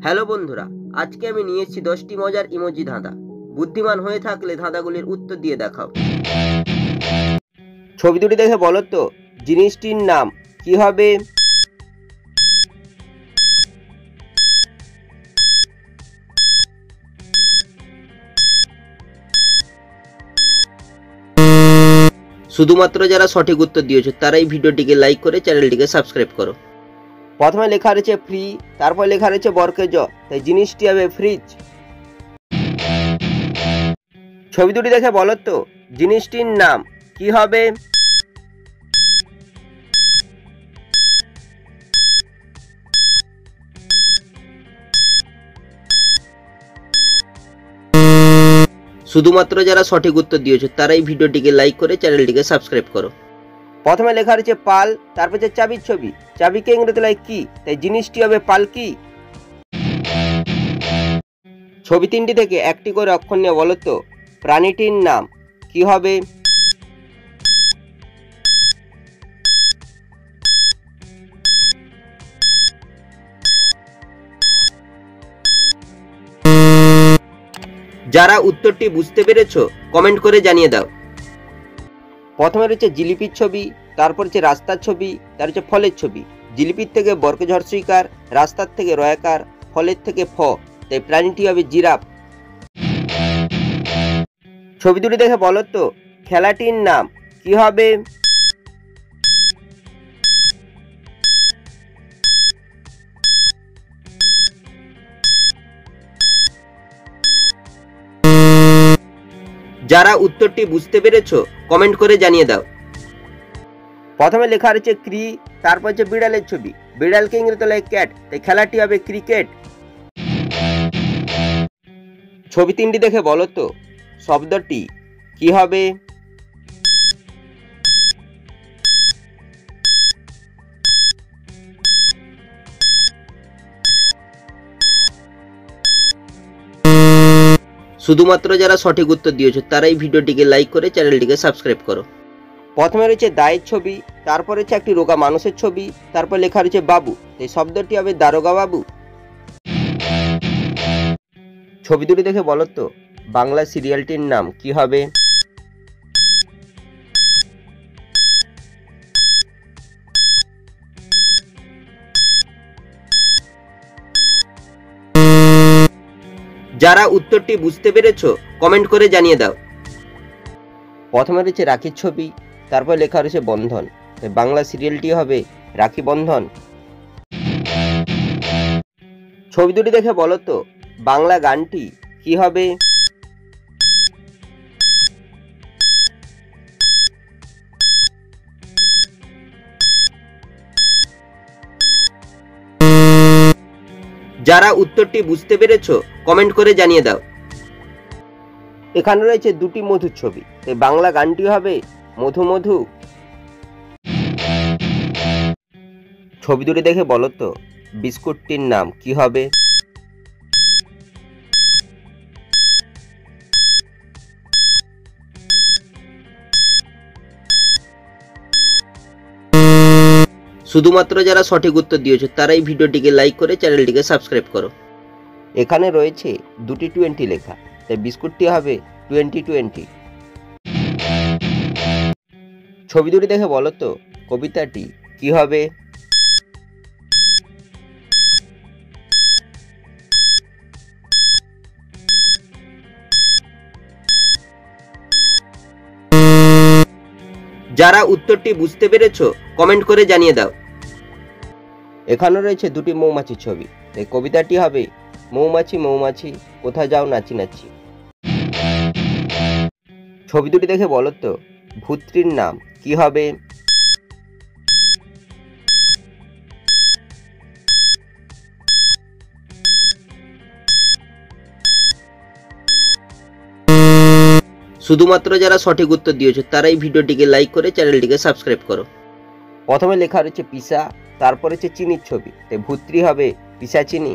Hello বন্ধুরা, আজকে আমি নিয়ে এসেছি 10টি মজার ইমোজি ধাঁধা। বুদ্ধিমান হয়ে থাকলে ধাঁধাগুলির উত্তর দিয়ে দেখাও। ছবি দুটি দেখে বলো তো জিনিসটির নাম কি হবে? শুধুমাত্র যারা সঠিক উত্তর দিয়েছো তারাই ভিডিওটিকে লাইক করে চ্যানেলটিকে সাবস্ক্রাইব করো। প্রথমে লেখা রয়েছে ফ্রি, তারপর লেখা রয়েছে বর্গের জ, তাই জিনিসটি হবে ফ্রিজ। ছবি দুটি দেখে বলো তো জিনিসটির নাম কি হবে? শুধুমাত্র যারা সঠিক উত্তর দিয়েছো তারাই ভিডিওটিকে লাইক করে চ্যানেলটিকে সাবস্ক্রাইব করো। প্রথমে লেখা রয়েছে পাল, তারপর হচ্ছে চাবির ছবি। চাবিকে ইংরেজিতে লেখা কি, তাই জিনিসটি হবে পালকি। ছবি তিনটি থেকে একটি করে অক্ষর নিয়ে বলো তো প্রাণীটির নাম কি হবে? যারা উত্তরটি বুঝতে পেরেছো কমেন্ট করে জানিয়ে দাও। প্রথমে রয়েছে জিলিপির ছবি, তারপর হচ্ছে রাস্তার ছবি, তার হচ্ছে ফলের ছবি। জিলিপির থেকে বর্গের হ্রস্বইকার, রাস্তার থেকে রয়াকার, ফলের থেকে ফ, তাই প্রাণীটি হবে জিরাফ। ছবি দুটি দেখে বলো তো খেলাটির নাম কি হবে? যারা উত্তরটি বুঝতে পেরেছো কমেন্ট করে জানিয়ে দাও। প্রথমে লেখা রয়েছে ক্রি, তারপর হচ্ছে বিড়ালের ছবি। বিড়ালকে ইংরেজিতে লেখা ক্যাট, তাই খেলাটি হবে ক্রিকেট। ছবি তিনটি দেখে বলো তো শব্দটি কি হবে? শুধুমাত্র যারা সঠিক উত্তর দিয়েছো তারাই ভিডিওটিকে লাইক করে চ্যানেলটিকে সাবস্ক্রাইব করো। প্রথমে রয়েছে দায়ের ছবি, তারপর রয়েছে একটি রোগা মানুষের ছবি, তারপর লেখা রয়েছে বাবু, এই শব্দটি হবে দারোগা বাবু। ছবি দুটি দেখে বলো তো বাংলা সিরিয়ালটির নাম কি হবে? যারা উত্তরটি বুঝতে পেরেছো কমেন্ট করে জানিয়ে দাও। প্রথমে রয়েছে রাখির ছবি, তারপর লেখা রয়েছে বন্ধন, বাংলা সিরিয়ালটি হবে রাখি বন্ধন। ছবি দুটি দেখে বলো তো বাংলা গানটি কি হবে? যারা উত্তরটি বুঝতে পেরেছো কমেন্ট করে জানিয়ে দাও। এখানে রয়েছে দুটি মধুর ছবি, তাই বাংলা গানটি হবে মধু মধু। ছবি দুটি দেখে বলো তো বিস্কুটটির নাম কি হবে? শুধুমাত্র যারা সঠিক উত্তর দিয়েছো তারাই ভিডিওটিকে লাইক করে চ্যানেলটিকে সাবস্ক্রাইব করো। এখানে রয়েছে দুটি 20 লেখা, তাই বিস্কুটটি হবে 2020। ছবি দুটি দেখে বলো তো কবিতাটি কি হবে? যারা উত্তরটি বুঝতে পেরেছো কমেন্ট করে জানিয়ে দাও। এখানে রয়েছে দুটি মৌমাছির ছবি, তাই কবিতাটি হবে মৌমাছি মৌমাছি কোথায় যাও নাচি নাচি। ছবি দুটি দেখে বলো তো ভূতটির নাম কি হবে? শুধুমাত্র যারা সঠিক উত্তর দিয়েছো তারাই ভিডিওটিকে লাইক করে চ্যানেলটিকে সাবস্ক্রাইব করো। প্রথমে লেখা রয়েছে পিসা, তারপর হচ্ছে চিনির ছবি, তাই ভূতটি হবে পিসাচিনি।